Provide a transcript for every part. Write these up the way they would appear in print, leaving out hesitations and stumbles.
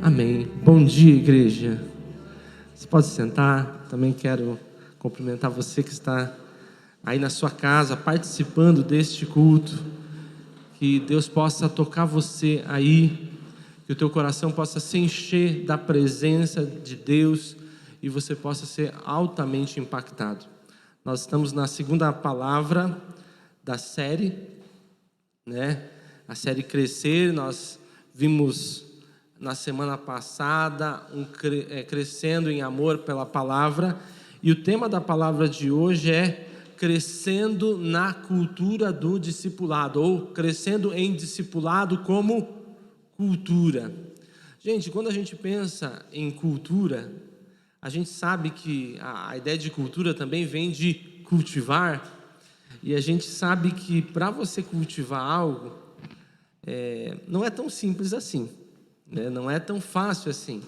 Amém. Bom dia, igreja. Você pode sentar. Também quero cumprimentar você que está aí na sua casa, participando deste culto. Que Deus possa tocar você aí, que o teu coração possa se encher da presença de Deus e você possa ser altamente impactado. Nós estamos na segunda palavra da série, né? A série Crescer. Nós vimos na semana passada crescendo em amor pela palavra, e o tema da palavra de hoje é crescendo na cultura do discipulado, ou crescendo em discipulado como cultura. Gente, quando a gente pensa em cultura, a gente sabe que a ideia de cultura também vem de cultivar, e a gente sabe que para você cultivar algo, não é tão simples assim, né? Não é tão fácil assim.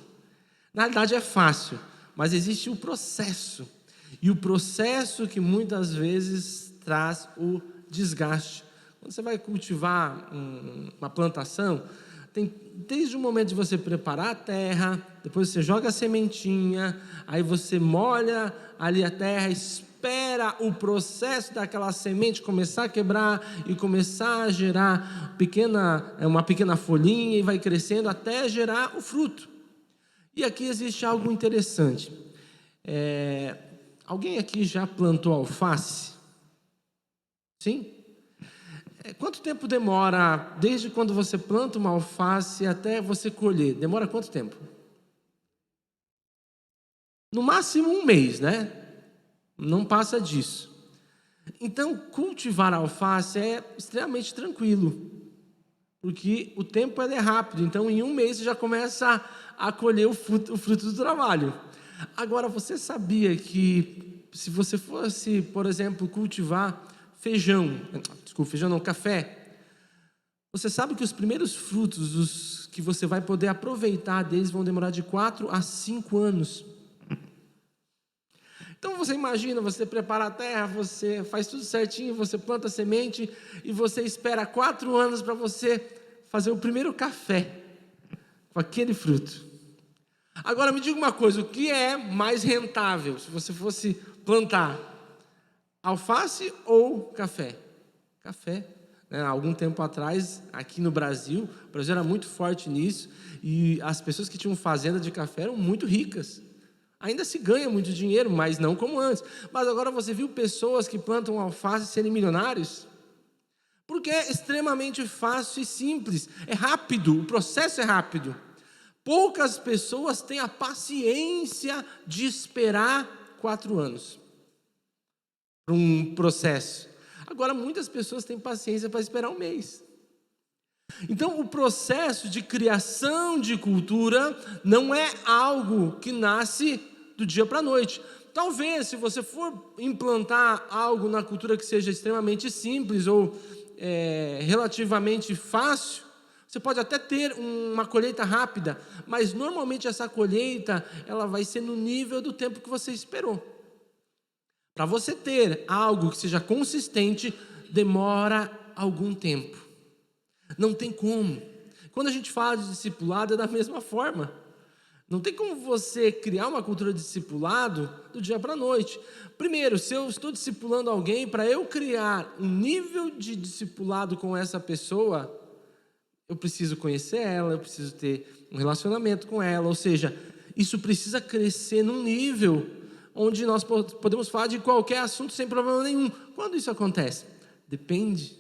Na realidade é fácil, mas existe o processo, e o processo que muitas vezes traz o desgaste. Quando você vai cultivar uma plantação, tem desde o momento de você preparar a terra, depois você joga a sementinha, aí você molha ali a terra, espera o processo daquela semente começar a quebrar e começar a gerar uma pequena folhinha, e vai crescendo até gerar o fruto. E aqui existe algo interessante. Alguém aqui já plantou alface? Sim? Quanto tempo demora desde quando você planta uma alface até você colher? Demora quanto tempo? No máximo 1 mês, né? Não passa disso. Então, cultivar a alface é extremamente tranquilo, porque o tempo é rápido. Então, em 1 mês você já começa a colher o fruto do trabalho. Agora, você sabia que se você fosse, por exemplo, cultivar café, você sabe que os primeiros frutos, os que você vai poder aproveitar deles, vão demorar de 4 a 5 anos. Então você imagina, você prepara a terra, você faz tudo certinho, você planta a semente e você espera 4 anos para você fazer o primeiro café com aquele fruto. Agora me diga uma coisa, o que é mais rentável se você fosse plantar? Alface ou café? Café. Há algum tempo atrás, aqui no Brasil, o Brasil era muito forte nisso, e as pessoas que tinham fazenda de café eram muito ricas. Ainda se ganha muito dinheiro, mas não como antes. Mas agora você viu pessoas que plantam alface serem milionários? Porque é extremamente fácil e simples. É rápido, o processo é rápido. Poucas pessoas têm a paciência de esperar 4 anos para um processo. Agora, muitas pessoas têm paciência para esperar 1 mês. Então, o processo de criação de cultura não é algo que nasce do dia para a noite. Talvez, se você for implantar algo na cultura que seja extremamente simples ou relativamente fácil, você pode até ter uma colheita rápida, mas normalmente essa colheita ela vai ser no nível do tempo que você esperou. Para você ter algo que seja consistente, demora algum tempo. Não tem como. Quando a gente fala de discipulado, é da mesma forma. Não tem como você criar uma cultura de discipulado do dia para a noite. Primeiro, se eu estou discipulando alguém, para eu criar um nível de discipulado com essa pessoa, eu preciso conhecer ela, eu preciso ter um relacionamento com ela. Ou seja, isso precisa crescer num nível onde nós podemos falar de qualquer assunto sem problema nenhum. Quando isso acontece? Depende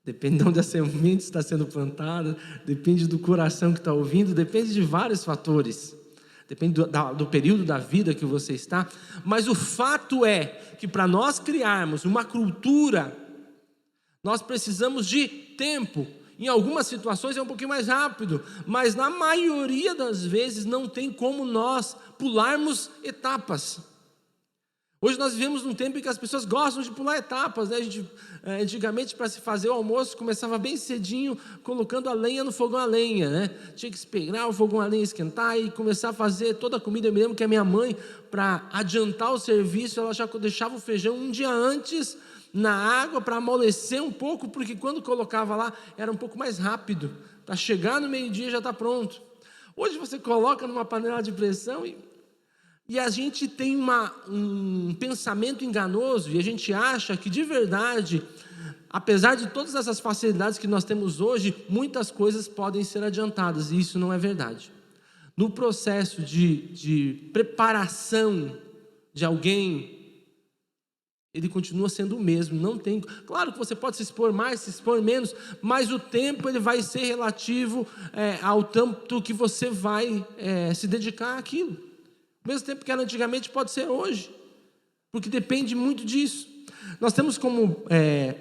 de onde a semente está sendo plantada, depende do coração que está ouvindo, depende de vários fatores, depende do período da vida que você está, mas o fato é que para nós criarmos uma cultura, nós precisamos de tempo. Em algumas situações é um pouquinho mais rápido, mas na maioria das vezes não tem como nós pularmos etapas. Hoje nós vivemos num tempo em que as pessoas gostam de pular etapas, né? Antigamente, para se fazer o almoço, começava bem cedinho, colocando a lenha no fogão a lenha, né? Tinha que esperar o fogão a lenha esquentar e começar a fazer toda a comida. Eu me lembro que a minha mãe, para adiantar o serviço, ela já deixava o feijão um dia antes na água para amolecer um pouco, porque quando colocava lá era um pouco mais rápido. Para chegar no meio-dia já está pronto. Hoje você coloca numa panela de pressão e a gente tem um pensamento enganoso e a gente acha que de verdade, apesar de todas essas facilidades que nós temos hoje, muitas coisas podem ser adiantadas, e isso não é verdade. No processo de preparação de alguém, ele continua sendo o mesmo, não tem... Claro que você pode se expor mais, se expor menos, mas o tempo ele vai ser relativo ao tanto que você vai se dedicar àquilo. Ao mesmo tempo que era antigamente, pode ser hoje, porque depende muito disso. Nós temos como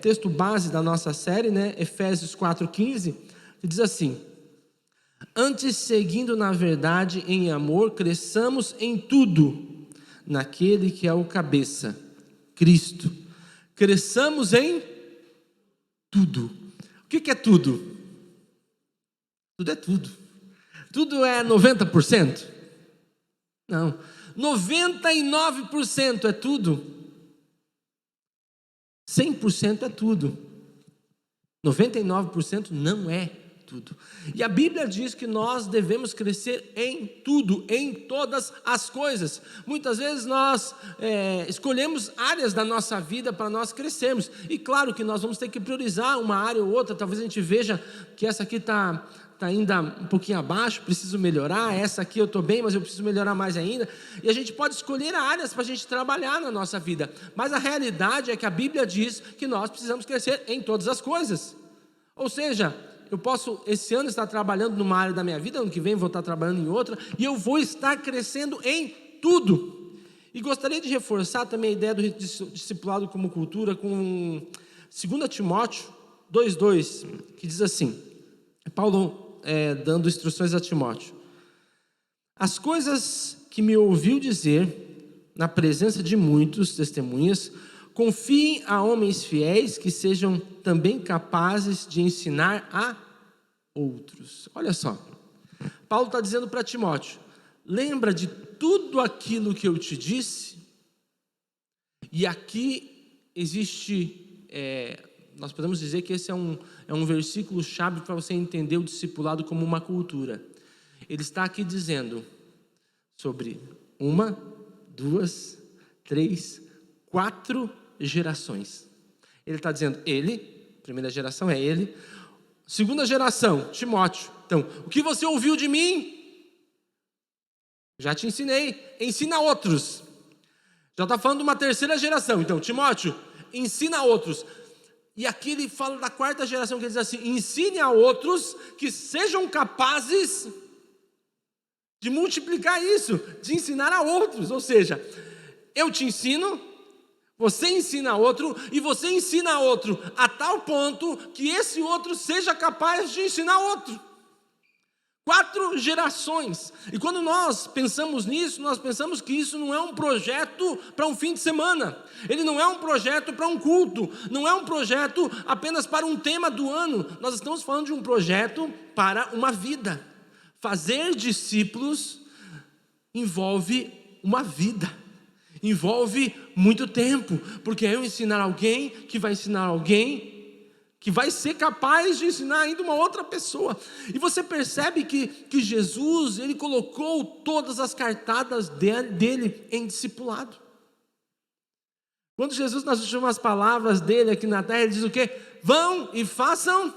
texto base da nossa série, né, Efésios 4,15, que diz assim: antes, seguindo na verdade em amor, cresçamos em tudo, naquele que é o cabeça, Cristo. Cresçamos em tudo. O que é tudo? Tudo é tudo. Tudo é 90%? Não. 99% é tudo. 100% é tudo. 99% não é tudo. E a Bíblia diz que nós devemos crescer em tudo, em todas as coisas. Muitas vezes nós escolhemos áreas da nossa vida para nós crescermos. E claro que nós vamos ter que priorizar uma área ou outra. Talvez a gente veja que essa aqui está ainda um pouquinho abaixo, preciso melhorar. Essa aqui eu estou bem, mas eu preciso melhorar mais ainda. E a gente pode escolher áreas para a gente trabalhar na nossa vida. Mas a realidade é que a Bíblia diz que nós precisamos crescer em todas as coisas. Ou seja, eu posso esse ano estar trabalhando numa área da minha vida, ano que vem vou estar trabalhando em outra, e eu vou estar crescendo em tudo. E gostaria de reforçar também a ideia do discipulado como cultura com 2 Timóteo 2,2, que diz assim, Paulo dando instruções a Timóteo: as coisas que me ouviu dizer na presença de muitos testemunhas, confiem a homens fiéis que sejam também capazes de ensinar a outros. Olha só, Paulo está dizendo para Timóteo: lembra de tudo aquilo que eu te disse? E aqui existe, nós podemos dizer que esse é um versículo chave para você entender o discipulado como uma cultura. Ele está aqui dizendo sobre 1, 2, 3, 4 gerações. Ele está dizendo primeira geração é ele, segunda geração, Timóteo. Então, o que você ouviu de mim, já te ensinei, ensina a outros. Já está falando de uma terceira geração, então, Timóteo, ensina a outros. E aqui ele fala da quarta geração, que ele diz assim: ensine a outros que sejam capazes de multiplicar isso, de ensinar a outros. Ou seja, eu te ensino, você ensina a outro, e você ensina a outro a tal ponto que esse outro seja capaz de ensinar outro. 4 gerações. E quando nós pensamos nisso, nós pensamos que isso não é um projeto para um fim de semana. Ele não é um projeto para um culto. Não é um projeto apenas para um tema do ano. Nós estamos falando de um projeto para uma vida. Fazer discípulos envolve uma vida. Envolve muito tempo. Porque eu ensinar alguém que vai ensinar alguém que vai ser capaz de ensinar ainda uma outra pessoa. E você percebe que Jesus, ele colocou todas as cartadas dele em discipulado. Quando Jesus, nas últimas palavras dele aqui na terra, ele diz o quê? Vão e façam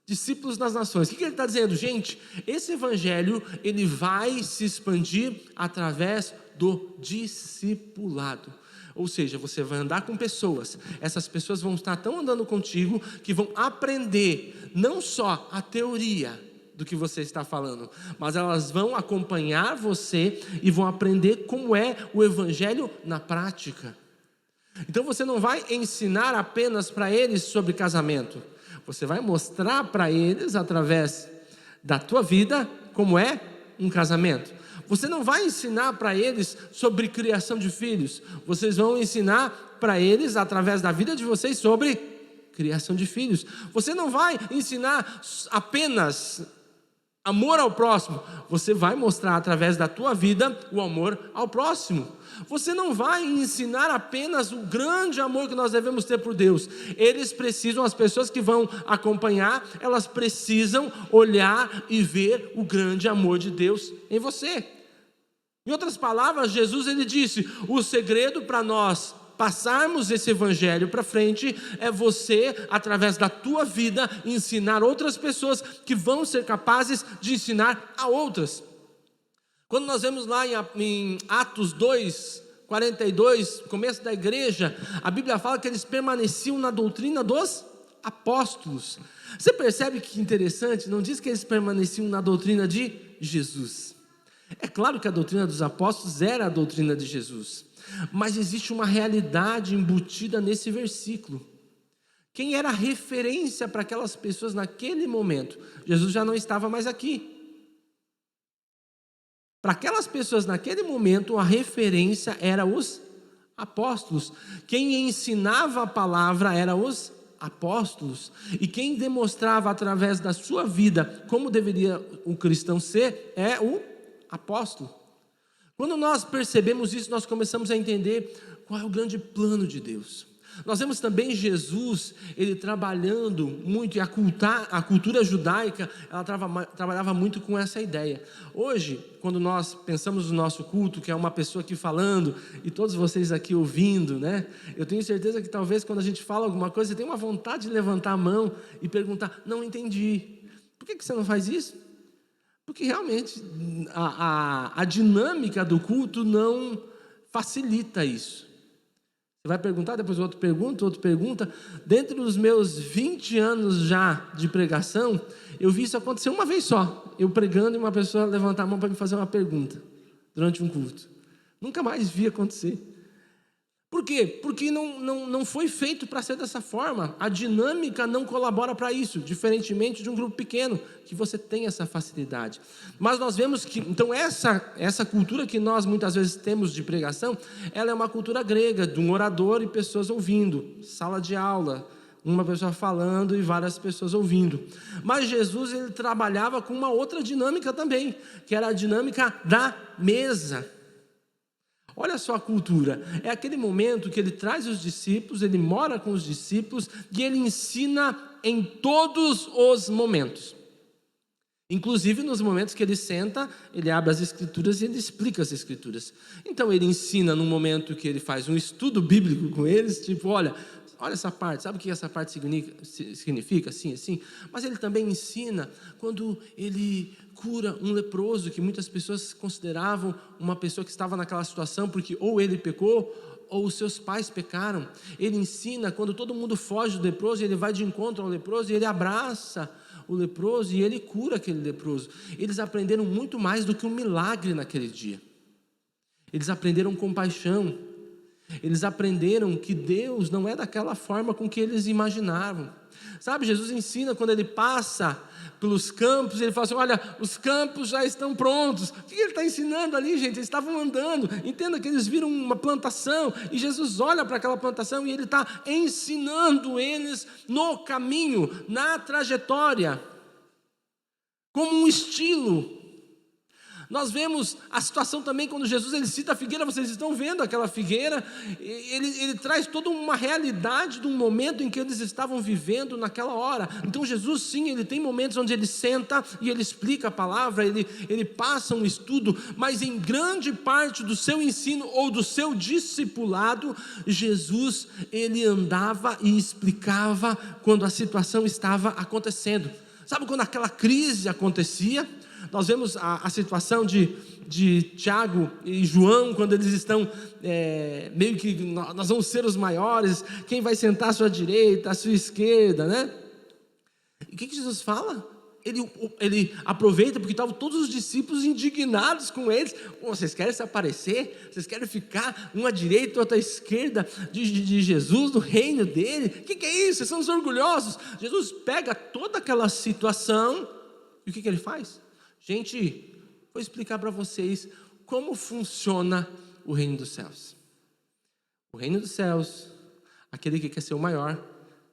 discípulos das nações. O que ele está dizendo? Gente, esse evangelho, ele vai se expandir através do discipulado. Ou seja, você vai andar com pessoas, essas pessoas vão estar tão andando contigo que vão aprender não só a teoria do que você está falando, mas elas vão acompanhar você e vão aprender como é o evangelho na prática. Então você não vai ensinar apenas para eles sobre casamento, você vai mostrar para eles através da tua vida como é um casamento. Você não vai ensinar para eles sobre criação de filhos. Vocês vão ensinar para eles, através da vida de vocês, sobre criação de filhos. Você não vai ensinar apenas amor ao próximo. você vai mostrar através da tua vida o amor ao próximo. Você não vai ensinar apenas o grande amor que nós devemos ter por Deus. As pessoas que vão acompanhar, elas precisam olhar e ver o grande amor de Deus em você. Em outras palavras, Jesus ele disse: o segredo para nós passarmos esse evangelho para frente é você, através da tua vida, ensinar outras pessoas que vão ser capazes de ensinar a outras. Quando nós vemos lá em Atos 2, 42, começo da igreja, a Bíblia fala que eles permaneciam na doutrina dos apóstolos. Você percebe que interessante? Não diz que eles permaneciam na doutrina de Jesus. É claro que a doutrina dos apóstolos era a doutrina de Jesus, mas existe uma realidade embutida nesse versículo. Quem era referência para aquelas pessoas naquele momento? Jesus já não estava mais aqui. Para aquelas pessoas naquele momento, a referência era os apóstolos. Quem ensinava a palavra era os apóstolos. E quem demonstrava através da sua vida como deveria o cristão ser é o apóstolo. Quando nós percebemos isso, nós começamos a entender qual é o grande plano de Deus. Nós vemos também Jesus, ele trabalhando muito, e a cultura judaica, ela trabalhava muito com essa ideia. Hoje, quando nós pensamos no nosso culto, que é uma pessoa aqui falando, e todos vocês aqui ouvindo, né? Eu tenho certeza que talvez quando a gente fala alguma coisa, você tem uma vontade de levantar a mão e perguntar: não entendi, por que você não faz isso? Porque realmente a dinâmica do culto não facilita isso. Você vai perguntar, depois o outro pergunta. Dentro dos meus 20 anos já de pregação, eu vi isso acontecer uma vez só. Eu pregando e uma pessoa levantar a mão para me fazer uma pergunta durante um culto. Nunca mais vi acontecer. Por quê? Porque não foi feito para ser dessa forma. A dinâmica não colabora para isso, diferentemente de um grupo pequeno, que você tem essa facilidade. Mas nós vemos que, então, essa cultura que nós muitas vezes temos de pregação, ela é uma cultura grega, de um orador e pessoas ouvindo, sala de aula, uma pessoa falando e várias pessoas ouvindo. Mas Jesus, ele trabalhava com uma outra dinâmica também, que era a dinâmica da mesa. Olha só a cultura, é aquele momento que ele traz os discípulos, ele mora com os discípulos e ele ensina em todos os momentos. Inclusive nos momentos que ele senta, ele abre as escrituras e ele explica as escrituras. Então ele ensina no momento que ele faz um estudo bíblico com eles, tipo, olha essa parte, sabe o que essa parte significa? Assim. Mas ele também ensina quando ele cura um leproso, que muitas pessoas consideravam uma pessoa que estava naquela situação, porque ou ele pecou, ou os seus pais pecaram. Ele ensina quando todo mundo foge do leproso, ele vai de encontro ao leproso e ele abraça o leproso e ele cura aquele leproso. Eles aprenderam muito mais do que um milagre naquele dia. Eles aprenderam compaixão. Eles aprenderam que Deus não é daquela forma com que eles imaginavam. Sabe, Jesus ensina quando ele passa pelos campos, ele fala assim: olha, os campos já estão prontos. O que ele está ensinando ali, gente? Eles estavam andando, entenda que eles viram uma plantação, e Jesus olha para aquela plantação e ele está ensinando eles no caminho, na trajetória, como um estilo. Nós vemos a situação também quando Jesus ele cita a figueira. Vocês estão vendo aquela figueira, ele traz toda uma realidade de um momento em que eles estavam vivendo naquela hora. Então Jesus sim, ele tem momentos onde ele senta e ele explica a palavra, ele passa um estudo, mas em grande parte do seu ensino ou do seu discipulado, Jesus ele andava e explicava quando a situação estava acontecendo. Sabe quando aquela crise acontecia? Nós vemos a situação de Tiago e João, quando eles estão meio que nós vamos ser os maiores, quem vai sentar à sua direita, à sua esquerda, né? E o que Jesus fala? Ele aproveita porque estavam todos os discípulos indignados com eles. Vocês querem se aparecer? Vocês querem ficar uma à direita, outra à esquerda de Jesus, do reino dele? O que é isso? Vocês são os orgulhosos. Jesus pega toda aquela situação e o que ele faz? Gente, vou explicar para vocês como funciona o reino dos céus. O reino dos céus, aquele que quer ser o maior,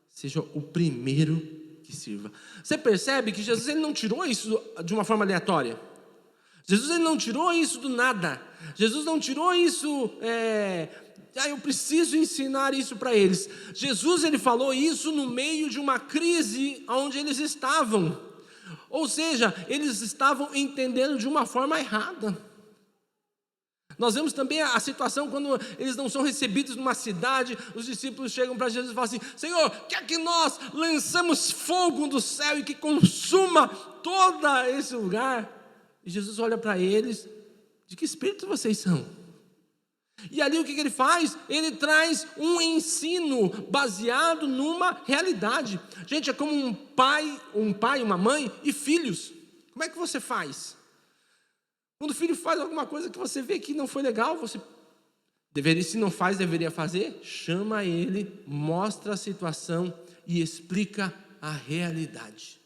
seja o primeiro que sirva. Você percebe que Jesus ele não tirou isso de uma forma aleatória. Jesus ele não tirou isso do nada. Jesus não tirou isso, eu preciso ensinar isso para eles. Jesus ele falou isso no meio de uma crise onde eles estavam. Ou seja, eles estavam entendendo de uma forma errada. Nós vemos também a situação quando eles não são recebidos numa cidade, os discípulos chegam para Jesus e falam assim: Senhor, quer que nós lançamos fogo do céu e que consuma todo esse lugar? E Jesus olha para eles: de que espírito vocês são? E ali o que ele faz? Ele traz um ensino baseado numa realidade. Gente, é como um pai, uma mãe e filhos. Como é que você faz? Quando o filho faz alguma coisa que você vê que não foi legal, você deveria, se não faz, deveria fazer, chama ele, mostra a situação e explica a realidade.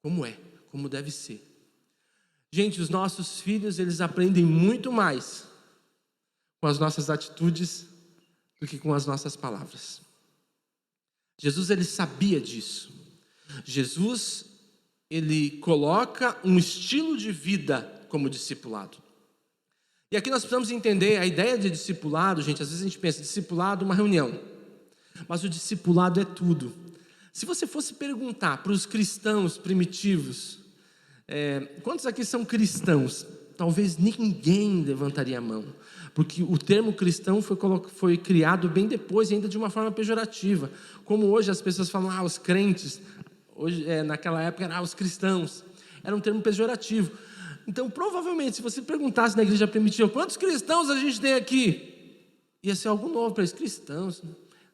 Como é, como deve ser. Gente, os nossos filhos, eles aprendem muito mais com as nossas atitudes do que com as nossas palavras. Jesus, ele sabia disso. Jesus, ele coloca um estilo de vida como discipulado. E aqui nós precisamos entender a ideia de discipulado, gente. Às vezes a gente pensa, discipulado, uma reunião. Mas o discipulado é tudo. Se você fosse perguntar para os cristãos primitivos, quantos aqui são cristãos? Talvez ninguém levantaria a mão. Porque o termo cristão foi criado bem depois, ainda de uma forma pejorativa. Como hoje as pessoas falam, os crentes. Hoje, naquela época, eram os cristãos. Era um termo pejorativo. Então, provavelmente, se você perguntasse na igreja primitiva, quantos cristãos a gente tem aqui? Ia ser algo novo para eles, cristãos.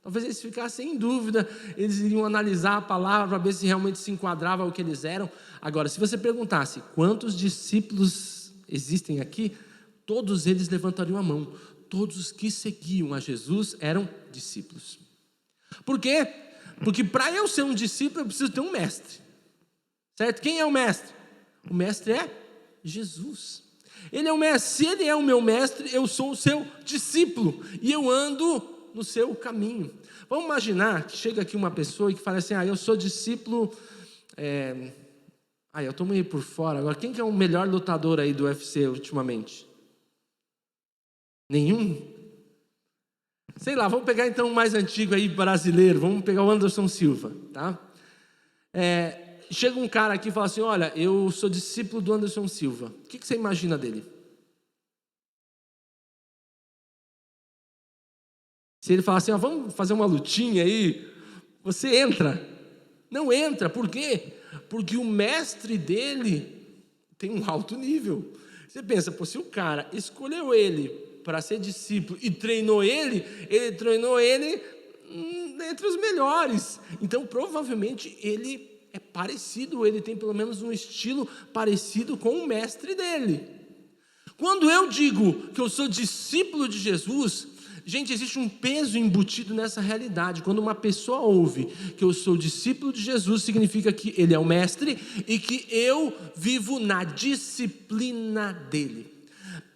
Talvez eles ficassem em dúvida, eles iriam analisar a palavra para ver se realmente se enquadrava ao que eles eram. Agora, se você perguntasse quantos discípulos existem aqui, todos eles levantariam a mão. Todos os que seguiam a Jesus eram discípulos. Por quê? Porque para eu ser um discípulo, eu preciso ter um mestre. Certo? Quem é o mestre? O mestre é Jesus. Ele é o mestre. Se ele é o meu mestre, eu sou o seu discípulo e eu ando no seu caminho. Vamos imaginar que chega aqui uma pessoa e que fala assim: eu sou discípulo, eu estou meio por fora. Agora, quem que é o melhor lutador aí do UFC ultimamente? Nenhum? Sei lá, vamos pegar então o mais antigo aí, brasileiro. Vamos pegar o Anderson Silva, tá? Chega um cara aqui e fala assim: olha, eu sou discípulo do Anderson Silva. O que você imagina dele? Se ele falar assim: vamos fazer uma lutinha aí, você entra? Não entra, por quê? Porque o mestre dele tem um alto nível. Você pensa, se o cara escolheu ele para ser discípulo e treinou ele treinou ele entre os melhores. Então, provavelmente, ele é parecido, ele tem pelo menos um estilo parecido com o mestre dele. Quando eu digo que eu sou discípulo de Jesus, gente, existe um peso embutido nessa realidade. Quando uma pessoa ouve que eu sou discípulo de Jesus, significa que ele é o mestre e que eu vivo na disciplina dele.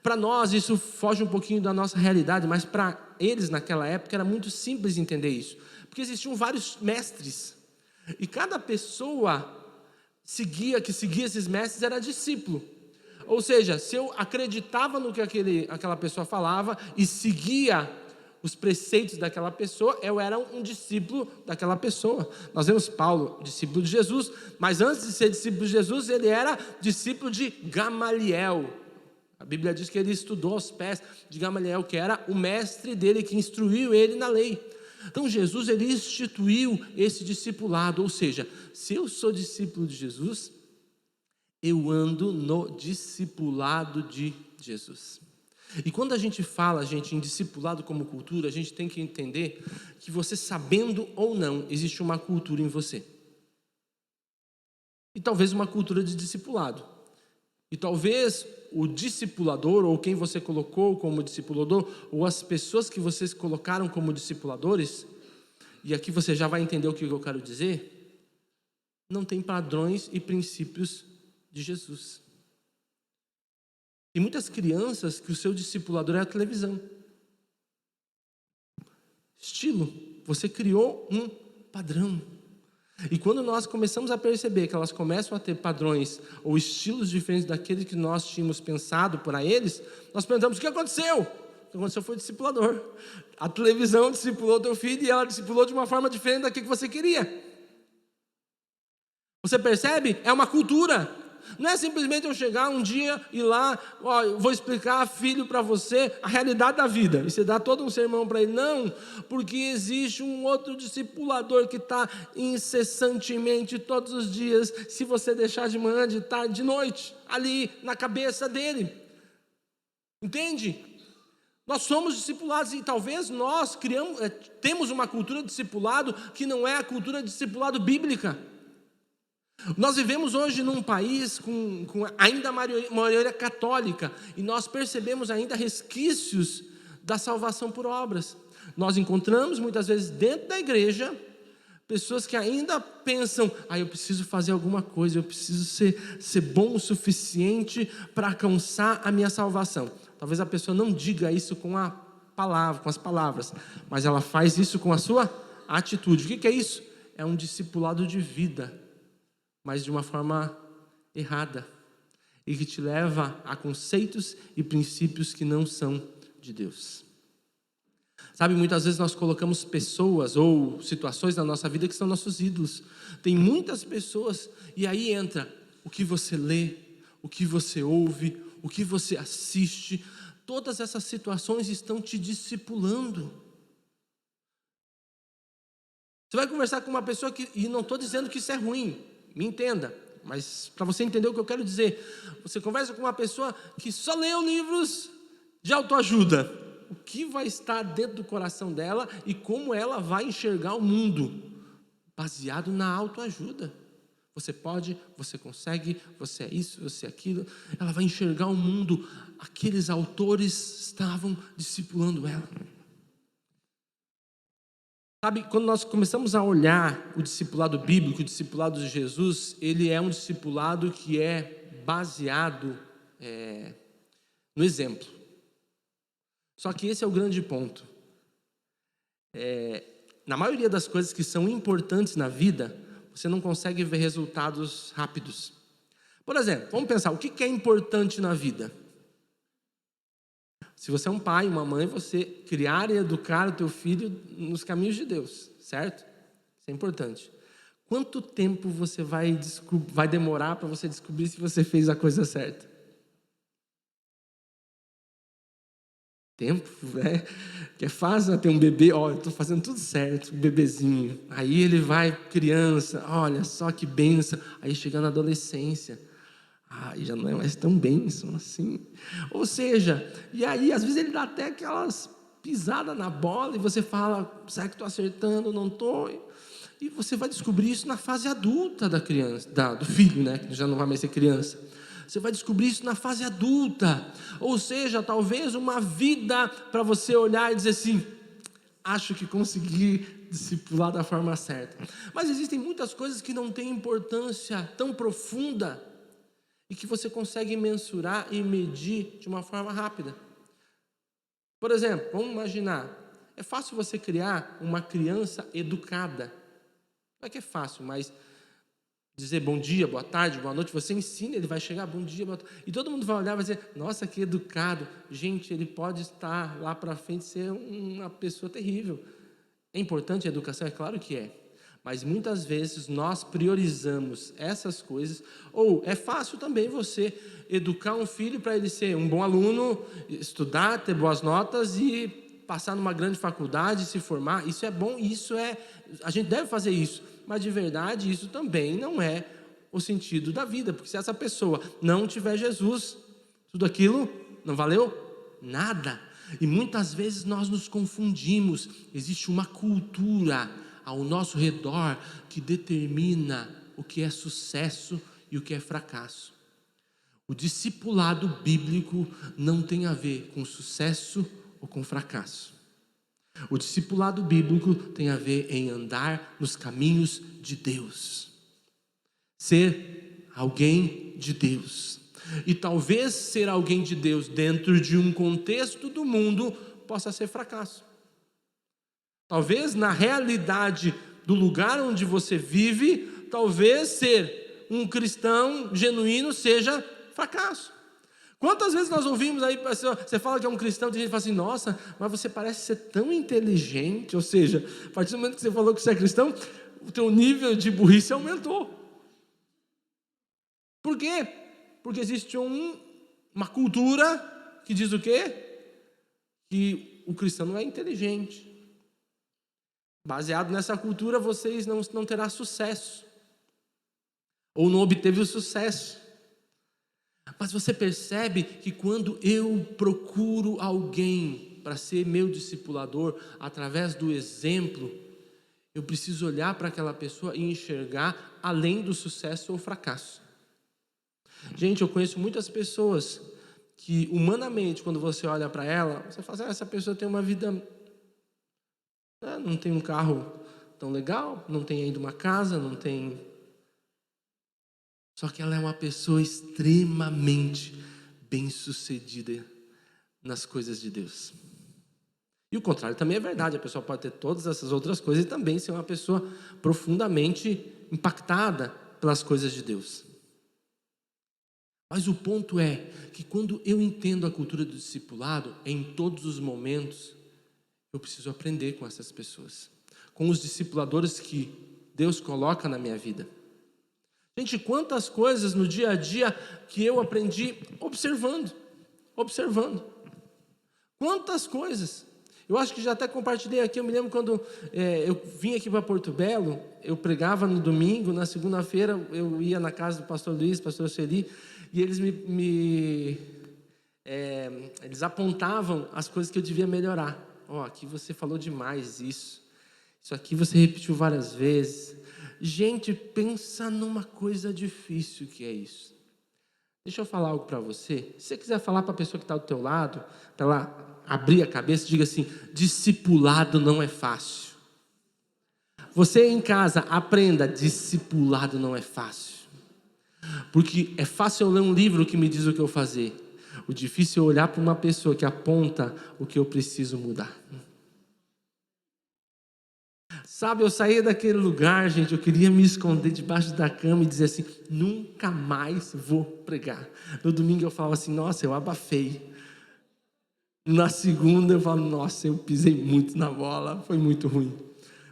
Para nós isso foge um pouquinho da nossa realidade, mas para eles naquela época era muito simples entender isso, porque existiam vários mestres. E cada pessoa que seguia esses mestres era discípulo. Ou seja, se eu acreditava no que aquela pessoa falava e seguia os preceitos daquela pessoa, eu era um discípulo daquela pessoa. Nós vemos Paulo, discípulo de Jesus, mas antes de ser discípulo de Jesus, ele era discípulo de Gamaliel. A Bíblia diz que ele estudou aos pés de Gamaliel, que era o mestre dele, que instruiu ele na lei. Então Jesus, ele instituiu esse discipulado, ou seja, se eu sou discípulo de Jesus, eu ando no discipulado de Jesus. E quando a gente fala, em discipulado como cultura, a gente tem que entender que você, sabendo ou não, existe uma cultura em você. E talvez uma cultura de discipulado. E talvez o discipulador, ou quem você colocou como discipulador, ou as pessoas que vocês colocaram como discipuladores, e aqui você já vai entender o que eu quero dizer, não tem padrões e princípios de Jesus. Tem muitas crianças que o seu discipulador é a televisão. Estilo, você criou um padrão. E quando nós começamos a perceber que elas começam a ter padrões ou estilos diferentes daqueles que nós tínhamos pensado para eles, nós perguntamos: o que aconteceu? O que aconteceu foi o discipulador. A televisão discipulou teu filho e ela discipulou de uma forma diferente daquilo que você queria. Você percebe? É uma cultura. Não é simplesmente eu chegar um dia e lá, eu vou explicar, filho, para você a realidade da vida. E você dá todo um sermão para ele. Não, porque existe um outro discipulador que está incessantemente, todos os dias, se você deixar de manhã, de tarde, de noite, ali na cabeça dele. Entende? Nós somos discipulados e talvez nós temos uma cultura de discipulado que não é a cultura de discipulado bíblica. Nós vivemos hoje num país com ainda maioria católica e nós percebemos ainda resquícios da salvação por obras. Nós encontramos muitas vezes dentro da igreja pessoas que ainda pensam: eu preciso fazer alguma coisa, eu preciso ser bom o suficiente para alcançar a minha salvação. Talvez a pessoa não diga isso com as palavras, mas ela faz isso com a sua atitude. O que é isso? É um discipulado de vida, mas de uma forma errada, e que te leva a conceitos e princípios que não são de Deus. Sabe, muitas vezes nós colocamos pessoas ou situações na nossa vida que são nossos ídolos. Tem muitas pessoas, e aí entra o que você lê, o que você ouve, o que você assiste. Todas essas situações estão te discipulando. Você vai conversar com uma pessoa e não estou dizendo que isso é ruim, me entenda, mas para você entender o que eu quero dizer, você conversa com uma pessoa que só leu livros de autoajuda. O que vai estar dentro do coração dela e como ela vai enxergar o mundo? Baseado na autoajuda. Você pode, você consegue, você é isso, você é aquilo. Ela vai enxergar o mundo. Aqueles autores estavam discipulando ela. Sabe, quando nós começamos a olhar o discipulado bíblico, o discipulado de Jesus, ele é um discipulado que é baseado no exemplo. Só que esse é o grande ponto. Na maioria das coisas que são importantes na vida, você não consegue ver resultados rápidos. Por exemplo, vamos pensar, o que é importante na vida? Se você é um pai, uma mãe, você criar e educar o teu filho nos caminhos de Deus, certo? Isso é importante. Quanto tempo você vai demorar para você descobrir se você fez a coisa certa? Tempo, né? Que é fácil ter um bebê, eu estou fazendo tudo certo, um bebezinho. Aí ele vai, criança, olha só que bênção. Aí chega na adolescência, já não é mais tão bênção assim. Ou seja, e aí às vezes ele dá até aquelas pisadas na bola e você fala: será que estou acertando? Não estou. E você vai descobrir isso na fase adulta da criança, do filho, né? Que já não vai mais ser criança. Você vai descobrir isso na fase adulta. Ou seja, talvez uma vida para você olhar e dizer assim: acho que consegui discipular da forma certa. Mas existem muitas coisas que não têm importância tão profunda e que você consegue mensurar e medir de uma forma rápida. Por exemplo, vamos imaginar, é fácil você criar uma criança educada. Não é que é fácil, mas dizer bom dia, boa tarde, boa noite, você ensina, ele vai chegar, bom dia, boa tarde, e todo mundo vai olhar e vai dizer: nossa, que educado. Gente, ele pode estar lá para frente ser uma pessoa terrível. É importante a educação? É claro que é. Mas muitas vezes nós priorizamos essas coisas. Ou é fácil também você educar um filho para ele ser um bom aluno, estudar, ter boas notas e passar numa grande faculdade, se formar. Isso é bom, a gente deve fazer isso. Mas de verdade isso também não é o sentido da vida. Porque se essa pessoa não tiver Jesus, tudo aquilo não valeu nada. E muitas vezes nós nos confundimos. Existe uma cultura ao nosso redor que determina o que é sucesso e o que é fracasso. O discipulado bíblico não tem a ver com sucesso ou com fracasso. O discipulado bíblico tem a ver em andar nos caminhos de Deus, ser alguém de Deus. E talvez ser alguém de Deus dentro de um contexto do mundo possa ser fracasso. Talvez na realidade do lugar onde você vive, talvez ser um cristão genuíno seja fracasso. Quantas vezes nós ouvimos aí, você fala que é um cristão, tem gente que fala assim, nossa, mas você parece ser tão inteligente, ou seja, a partir do momento que você falou que você é cristão, o teu nível de burrice aumentou. Por quê? Porque existe uma cultura que diz o quê? Que o cristão não é inteligente. Baseado nessa cultura, vocês não terão sucesso. Ou não obteve o sucesso. Mas você percebe que quando eu procuro alguém para ser meu discipulador, através do exemplo, eu preciso olhar para aquela pessoa e enxergar além do sucesso ou fracasso. Gente, eu conheço muitas pessoas que humanamente, quando você olha para ela, você fala assim, essa pessoa tem uma vida, não tem um carro tão legal, não tem ainda uma casa, não tem... Só que ela é uma pessoa extremamente bem-sucedida nas coisas de Deus. E o contrário também é verdade. A pessoa pode ter todas essas outras coisas e também ser uma pessoa profundamente impactada pelas coisas de Deus. Mas o ponto é que quando eu entendo a cultura do discipulado, em todos os momentos, eu preciso aprender com essas pessoas. Com os discipuladores que Deus coloca na minha vida. Gente, quantas coisas no dia a dia que eu aprendi observando. Quantas coisas. Eu acho que já até compartilhei aqui, eu me lembro quando eu vim aqui para Porto Belo, eu pregava no domingo, na segunda-feira eu ia na casa do pastor Luiz, pastor Celi, e eles eles apontavam as coisas que eu devia melhorar. Aqui você falou demais isso aqui você repetiu várias vezes. Gente, pensa numa coisa difícil que é isso. Deixa eu falar algo para você. Se você quiser falar para a pessoa que está do teu lado, para ela abrir a cabeça, diga assim, discipulado não é fácil. Você em casa, aprenda, discipulado não é fácil. Porque é fácil eu ler um livro que me diz o que eu fazer. O difícil é olhar para uma pessoa que aponta o que eu preciso mudar. Sabe, eu saía daquele lugar, gente, eu queria me esconder debaixo da cama e dizer assim, nunca mais vou pregar. No domingo eu falava assim, nossa, eu abafei. Na segunda eu falo, nossa, eu pisei muito na bola, foi muito ruim.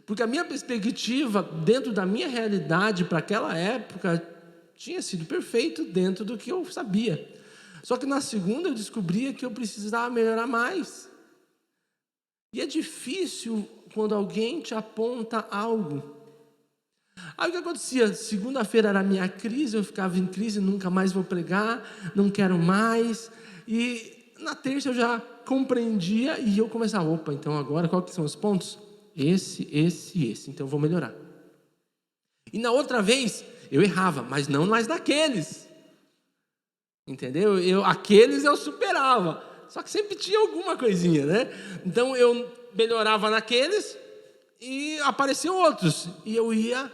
Porque a minha perspectiva, dentro da minha realidade para aquela época, tinha sido perfeito dentro do que eu sabia. Só que na segunda eu descobria que eu precisava melhorar mais. E é difícil quando alguém te aponta algo. Aí o que acontecia? Segunda-feira era a minha crise, eu ficava em crise, nunca mais vou pregar, não quero mais. E na terça eu já compreendia e eu começava, então agora qual que são os pontos? Esse, então eu vou melhorar. E na outra vez eu errava, mas não mais daqueles. Entendeu? Aqueles eu superava. Só que sempre tinha alguma coisinha, né? Então eu melhorava naqueles e apareciam outros. E eu ia...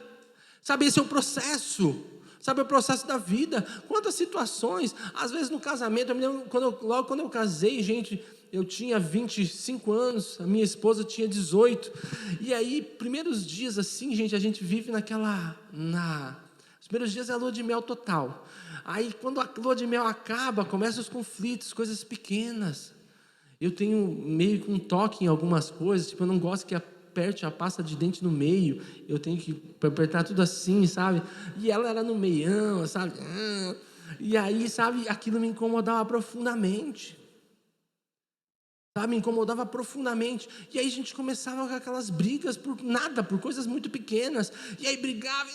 Sabe, esse é o processo. Sabe, é o processo da vida. Quantas situações, às vezes no casamento, eu me lembro, logo quando eu casei, gente, eu tinha 25 anos, a minha esposa tinha 18. E aí, primeiros dias assim, gente, a gente vive os primeiros dias é a lua de mel total. Aí, quando a lua de mel acaba, começam os conflitos, coisas pequenas. Eu tenho meio que um toque em algumas coisas, tipo, eu não gosto que aperte a pasta de dente no meio, eu tenho que apertar tudo assim, sabe? E ela era no meião, sabe? E aí, sabe, aquilo me incomodava profundamente. Sabe, me incomodava profundamente. E aí a gente começava com aquelas brigas por nada, por coisas muito pequenas. E aí brigava,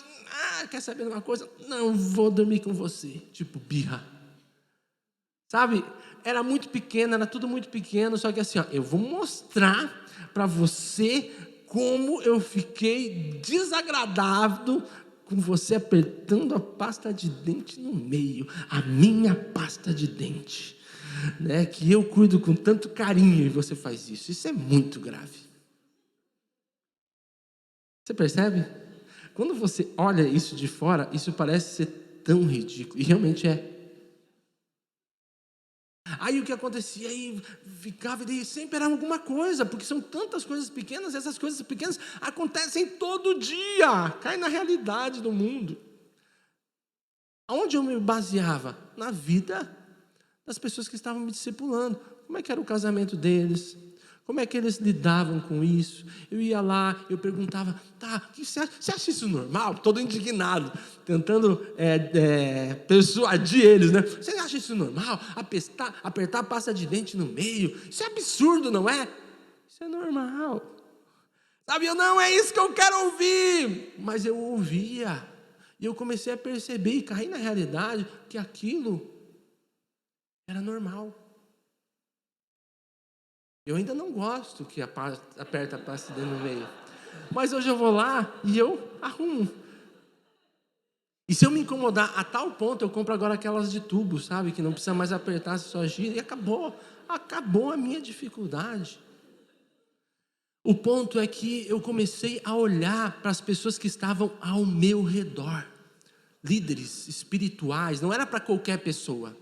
quer saber de uma coisa? Não vou dormir com você. Tipo, birra. Sabe, era muito pequeno, era tudo muito pequeno. Só que assim, eu vou mostrar para você como eu fiquei desagradado com você apertando a pasta de dente no meio. A minha pasta de dente. Né, que eu cuido com tanto carinho e você faz isso. Isso é muito grave. Você percebe? Quando você olha isso de fora, isso parece ser tão ridículo. E realmente é. Aí o que acontecia? Aí ficava, e sempre era alguma coisa, porque são tantas coisas pequenas, e essas coisas pequenas acontecem todo dia, cai na realidade do mundo. Aonde eu me baseava? Na vida das pessoas que estavam me discipulando. Como é que era o casamento deles? Como é que eles lidavam com isso? Eu ia lá, eu perguntava, tá, você acha isso normal? Todo indignado, tentando persuadir eles, né? Você acha isso normal? Apertar a pasta de dente no meio? Isso é absurdo, não é? Isso é normal. Sabe, não é isso que eu quero ouvir. Mas eu ouvia, e eu comecei a perceber e cair na realidade que aquilo era normal. Eu ainda não gosto que aperta a pasta dentro no meio. Mas hoje eu vou lá e eu arrumo. E se eu me incomodar a tal ponto, eu compro agora aquelas de tubo, sabe? Que não precisa mais apertar, só gira e acabou. Acabou a minha dificuldade. O ponto é que eu comecei a olhar para as pessoas que estavam ao meu redor. Líderes espirituais, não era para qualquer pessoa.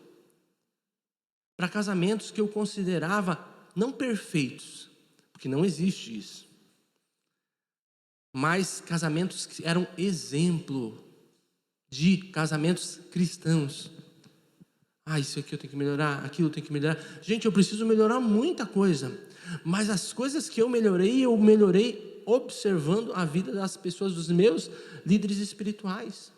Para casamentos que eu considerava não perfeitos, porque não existe isso, mas casamentos que eram exemplo de casamentos cristãos. Isso aqui eu tenho que melhorar, aquilo eu tenho que melhorar. Gente, eu preciso melhorar muita coisa, mas as coisas que eu melhorei observando a vida das pessoas, dos meus líderes espirituais.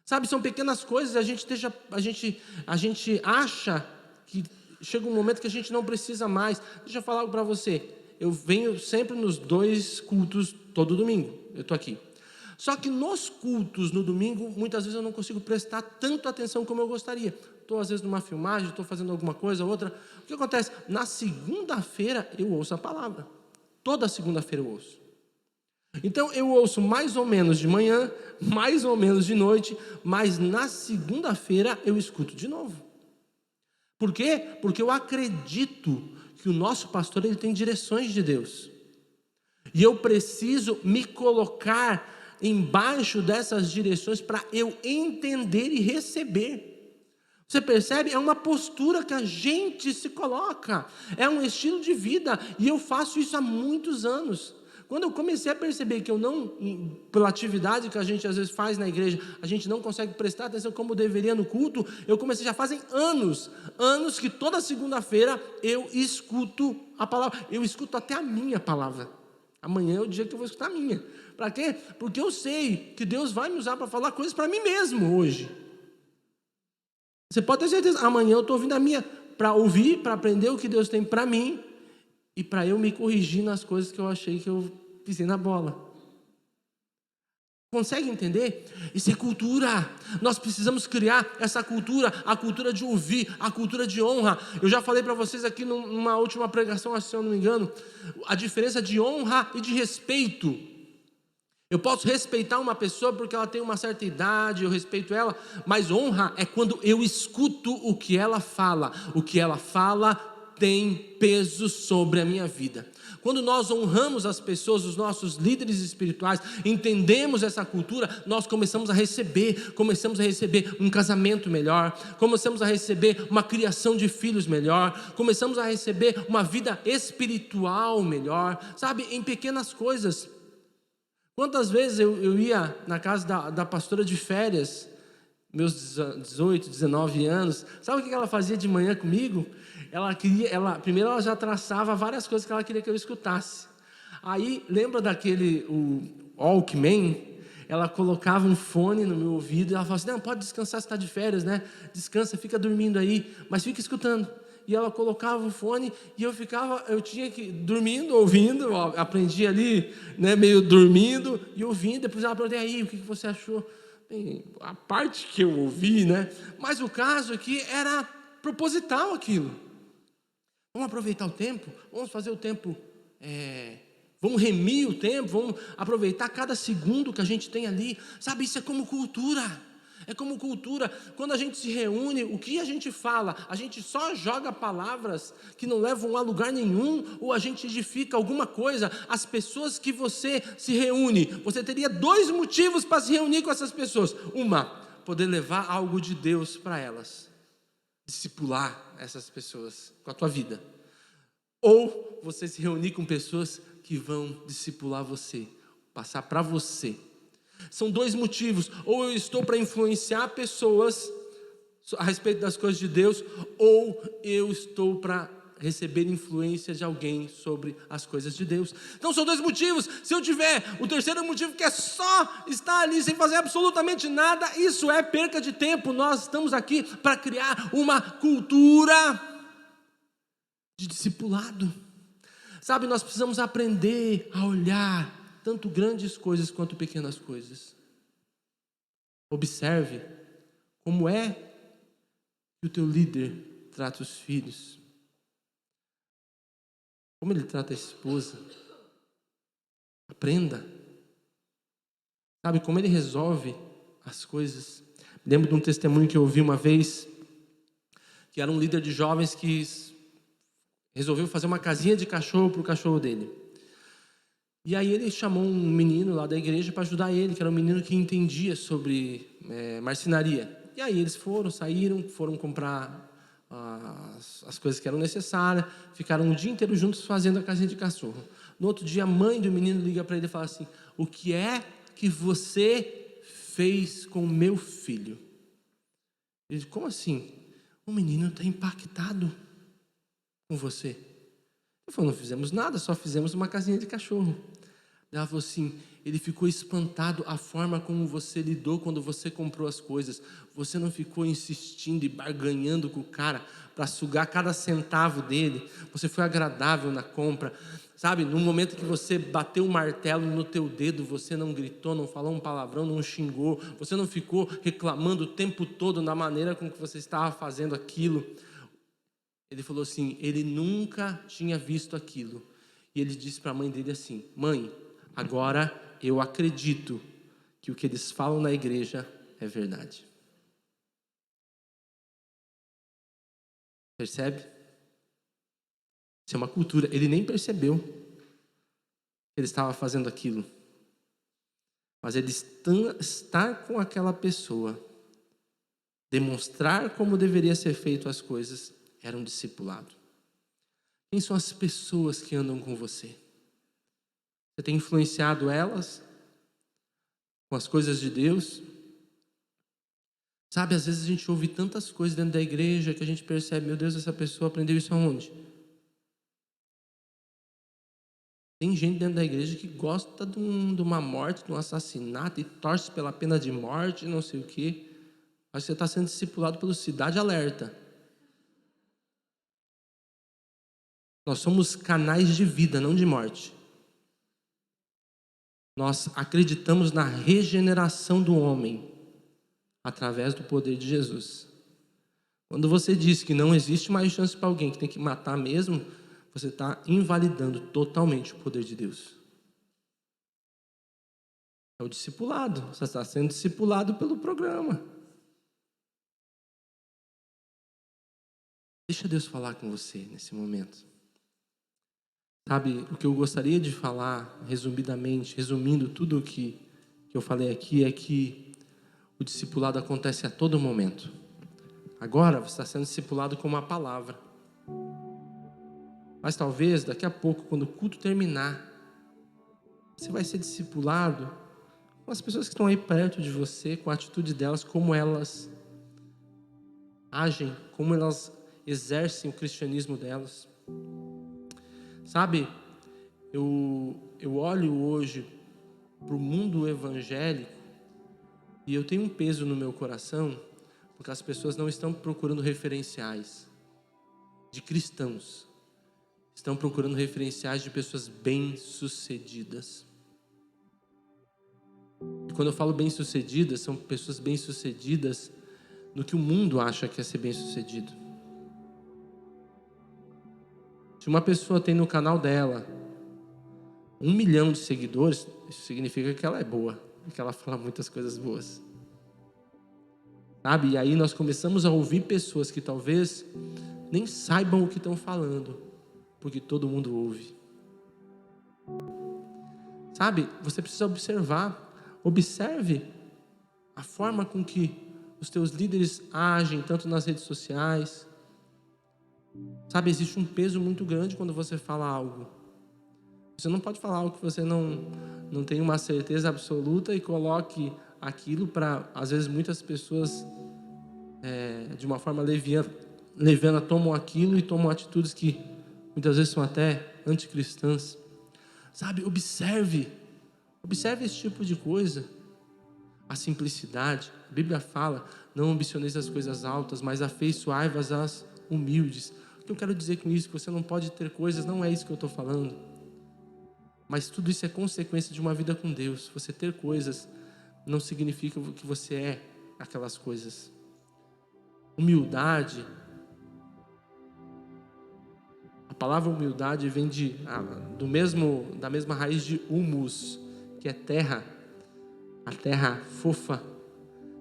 Sabe, são pequenas coisas, a gente acha que chega um momento que a gente não precisa mais. Deixa eu falar algo para você. Eu venho sempre nos 2 cultos todo domingo. Eu estou aqui. Só que nos cultos no domingo, muitas vezes eu não consigo prestar tanto atenção como eu gostaria. Estou às vezes numa filmagem, estou fazendo alguma coisa, outra. O que acontece? Na segunda-feira eu ouço a palavra. Toda segunda-feira eu ouço. Então eu ouço mais ou menos de manhã, mais ou menos de noite, mas na segunda-feira eu escuto de novo. Por quê? Porque eu acredito que o nosso pastor ele tem direções de Deus. E eu preciso me colocar embaixo dessas direções para eu entender e receber. Você percebe? É uma postura que a gente se coloca. É um estilo de vida. E eu faço isso há muitos anos. Quando eu comecei a perceber que eu não, pela atividade que a gente às vezes faz na igreja, a gente não consegue prestar atenção como deveria no culto, eu comecei, já fazem anos que toda segunda-feira eu escuto a palavra, eu escuto até a minha palavra. Amanhã é o dia que eu vou escutar a minha. Para quê? Porque eu sei que Deus vai me usar para falar coisas para mim mesmo hoje. Você pode ter certeza, amanhã eu estou ouvindo a minha, para ouvir, para aprender o que Deus tem para mim, e para eu me corrigir nas coisas que eu achei que eu pisei na bola. Consegue entender? Isso é cultura. Nós precisamos criar essa cultura, a cultura de ouvir, a cultura de honra. Eu já falei para vocês aqui numa última pregação, se eu não me engano, a diferença de honra e de respeito. Eu posso respeitar uma pessoa porque ela tem uma certa idade, eu respeito ela, mas honra é quando eu escuto o que ela fala. O que ela fala tem peso sobre a minha vida. Quando nós honramos as pessoas, os nossos líderes espirituais, entendemos essa cultura, nós começamos a receber um casamento melhor, começamos a receber uma criação de filhos melhor, começamos a receber uma vida espiritual melhor, sabe, em pequenas coisas. Quantas vezes eu ia na casa da pastora de férias, meus 18, 19 anos, sabe o que ela fazia de manhã comigo? Primeiro ela já traçava várias coisas que ela queria que eu escutasse. Aí, lembra o Walkman? Ela colocava um fone no meu ouvido e ela falava assim, não, pode descansar, você está de férias, né? Descansa, fica dormindo aí, mas fica escutando. E ela colocava o fone e eu tinha que ir dormindo, ouvindo, aprendi ali, né, meio dormindo e ouvindo. Depois ela perguntou, aí, o que você achou? Bem, a parte que eu ouvi, né? Mas o caso aqui era proposital aquilo. Vamos aproveitar o tempo, vamos fazer o tempo, vamos remir o tempo, vamos aproveitar cada segundo que a gente tem ali. Sabe, isso é como cultura. É como cultura. Quando a gente se reúne, o que a gente fala? A gente só joga palavras que não levam a lugar nenhum, ou a gente edifica alguma coisa? As pessoas que você se reúne, você teria 2 motivos para se reunir com essas pessoas. Uma, poder levar algo de Deus para elas. discipular essas pessoas com a tua vida, ou você se reunir com pessoas que vão discipular você, passar para você. São dois motivos: ou eu estou para influenciar pessoas a respeito das coisas de Deus, ou eu estou para receber influência de alguém sobre as coisas de Deus. Então são dois motivos. Se eu tiver o terceiro motivo, que é só estar ali sem fazer absolutamente nada, isso é perca de tempo. Nós estamos aqui para criar uma cultura de discipulado. Sabe, nós precisamos aprender a olhar tanto grandes coisas quanto pequenas coisas. Observe como é que o teu líder trata os filhos, como ele trata a esposa. Aprenda. Sabe, como ele resolve as coisas. Lembro de um testemunho que eu ouvi uma vez, que era um líder de jovens que resolveu fazer uma casinha de cachorro para o cachorro dele. E aí ele chamou um menino lá da igreja para ajudar ele, que era um menino que entendia sobre marcenaria. E aí eles saíram, foram comprar as coisas que eram necessárias, ficaram o dia inteiro juntos fazendo a casinha de cachorro. No outro dia, a mãe do menino liga para ele e fala assim: o que é que você fez com o meu filho? Ele diz: como assim? O menino está impactado com você. Ele falou: não fizemos nada, só fizemos uma casinha de cachorro. Ela falou assim: ele ficou espantado a forma como você lidou quando você comprou as coisas. Você não ficou insistindo e barganhando com o cara para sugar cada centavo dele. Você foi agradável na compra. Sabe, no momento que você bateu o martelo no teu dedo, você não gritou, não falou um palavrão, não xingou. Você não ficou reclamando o tempo todo na maneira com que você estava fazendo aquilo. Ele falou assim: ele nunca tinha visto aquilo. E ele disse para a mãe dele assim: mãe, agora eu acredito que o que eles falam na igreja é verdade. Percebe? Isso é uma cultura. Ele nem percebeu que ele estava fazendo aquilo. Mas ele estar com aquela pessoa, demonstrar como deveria ser feito as coisas, era um discipulado. Quem são as pessoas que andam com você? Você tem influenciado elas com as coisas de Deus? Sabe, às vezes a gente ouve tantas coisas dentro da igreja que a gente percebe: meu Deus, essa pessoa aprendeu isso aonde? Tem gente dentro da igreja que gosta de uma morte, de um assassinato, e torce pela pena de morte, não sei o quê. Mas você está sendo discipulado pelo Cidade Alerta. Nós somos canais de vida, não de morte. Nós acreditamos na regeneração do homem através do poder de Jesus. Quando você diz que não existe mais chance para alguém, que tem que matar mesmo, você está invalidando totalmente o poder de Deus. É o discipulado. Você está sendo discipulado pelo programa. Deixa Deus falar com você nesse momento. Sabe, o que eu gostaria de falar, resumidamente, resumindo tudo o que eu falei aqui, é que o discipulado acontece a todo momento. Agora você está sendo discipulado com uma palavra. Mas talvez daqui a pouco, quando o culto terminar, você vai ser discipulado com as pessoas que estão aí perto de você, com a atitude delas, como elas agem, como elas exercem o cristianismo delas. Sabe, eu olho hoje para o mundo evangélico e eu tenho um peso no meu coração, porque as pessoas não estão procurando referenciais de cristãos, estão procurando referenciais de pessoas bem-sucedidas. E quando eu falo bem-sucedidas, são pessoas bem-sucedidas no que o mundo acha que é ser bem-sucedido. Se uma pessoa tem no canal dela 1 milhão de seguidores, isso significa que ela é boa, que ela fala muitas coisas boas. Sabe? E aí nós começamos a ouvir pessoas que talvez nem saibam o que estão falando, porque todo mundo ouve. Sabe? Você precisa observe a forma com que os teus líderes agem, tanto nas redes sociais. Sabe, existe um peso muito grande quando você fala algo. Você não pode falar algo que você não tem uma certeza absoluta e coloque aquilo para, às vezes, muitas pessoas, de uma forma leviana, tomam aquilo e tomam atitudes que muitas vezes são até anticristãs. Sabe, observe esse tipo de coisa. A simplicidade, a Bíblia fala, não ambicioneis as coisas altas, mas afeiçoai-vos às humildes. O que eu quero dizer com isso? Que você não pode ter coisas, não é isso que eu estou falando. Mas tudo isso é consequência de uma vida com Deus. Você ter coisas não significa que você é aquelas coisas. Humildade, a palavra humildade vem da mesma raiz de humus, que é terra, a terra fofa.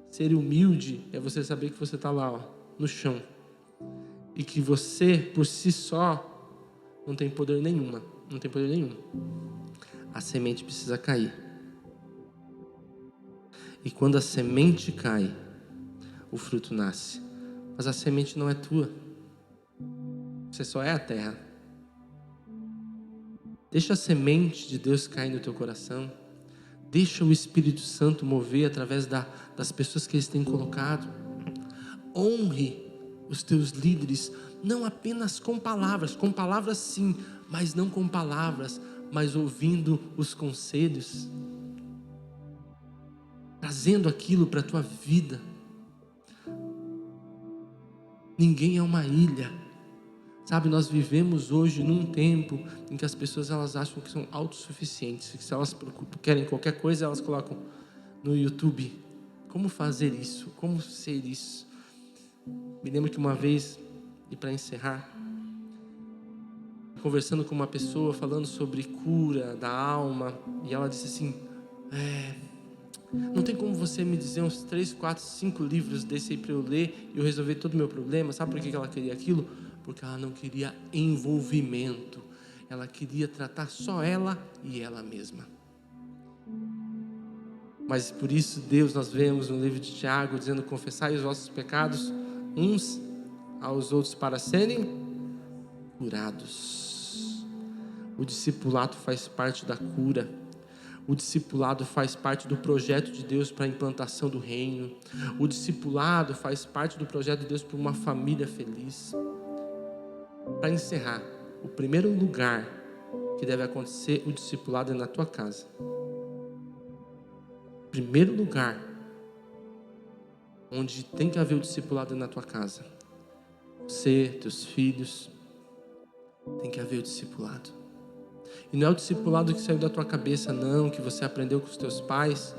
Ser humilde é você saber que você está lá, no chão, e que você por si só não tem poder nenhum. A semente precisa cair, e quando a semente cai, o fruto nasce. Mas a semente não é tua, você só é a terra. Deixa a semente de Deus cair no teu coração. Deixa o Espírito Santo mover através das pessoas que Ele tem colocado. Honre os teus líderes, não apenas com palavras sim, mas não com palavras, mas ouvindo os conselhos, trazendo aquilo para a tua vida. Ninguém é uma ilha. Sabe, nós vivemos hoje num tempo em que as pessoas elas acham que são autossuficientes, que se elas querem qualquer coisa, elas colocam no YouTube. Como fazer isso? Como ser isso? Me lembro que uma vez, e para encerrar, conversando com uma pessoa, falando sobre cura da alma, e ela disse assim, não tem como você me dizer uns 3, 4, 5 livros desse aí para eu ler e eu resolver todo o meu problema? Sabe por que ela queria aquilo? Porque ela não queria envolvimento, ela queria tratar só ela e ela mesma. Mas por isso Deus, nós vemos no livro de Tiago dizendo, confessai os vossos pecados uns aos outros para serem curados. O discipulado faz parte da cura. O discipulado faz parte do projeto de Deus para a implantação do reino. O discipulado faz parte do projeto de Deus para uma família feliz. Para encerrar, o primeiro lugar que deve acontecer o discipulado é na tua casa. Primeiro lugar onde tem que haver o discipulado é na tua casa. Você, teus filhos, tem que haver o discipulado. E não é o discipulado que saiu da tua cabeça, não, que você aprendeu com os teus pais,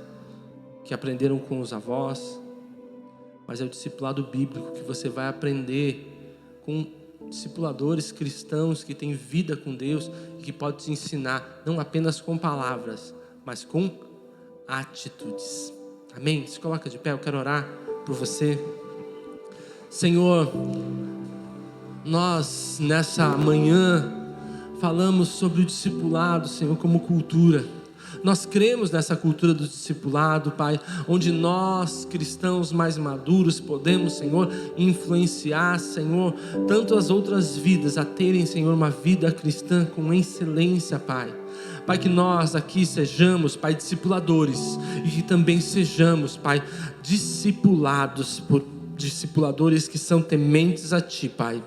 que aprenderam com os avós, mas é o discipulado bíblico que você vai aprender com discipuladores cristãos que têm vida com Deus e que podem te ensinar, não apenas com palavras, mas com atitudes. Amém? Se coloca de pé, eu quero orar por você. Senhor, nós nessa manhã falamos sobre o discipulado, Senhor, como cultura. Nós cremos nessa cultura do discipulado, Pai, onde nós, cristãos mais maduros, podemos, Senhor, influenciar, Senhor, tanto as outras vidas a terem, Senhor, uma vida cristã com excelência, Pai. Pai, que nós aqui sejamos, Pai, discipuladores e que também sejamos, Pai, discipulados por discipuladores que são tementes a Ti, Pai.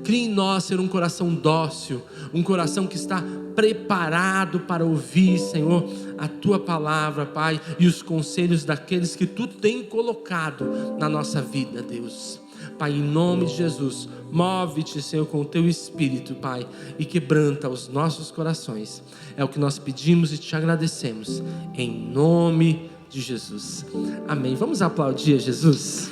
Crie em nós ser um coração dócil, um coração que está preparado para ouvir, Senhor, a Tua palavra, Pai, e os conselhos daqueles que Tu tem colocado na nossa vida, Deus. Pai, em nome de Jesus, move-te, Senhor, com o Teu Espírito, Pai, e quebranta os nossos corações. É o que nós pedimos e Te agradecemos, em nome de Jesus. Amém. Vamos aplaudir a Jesus?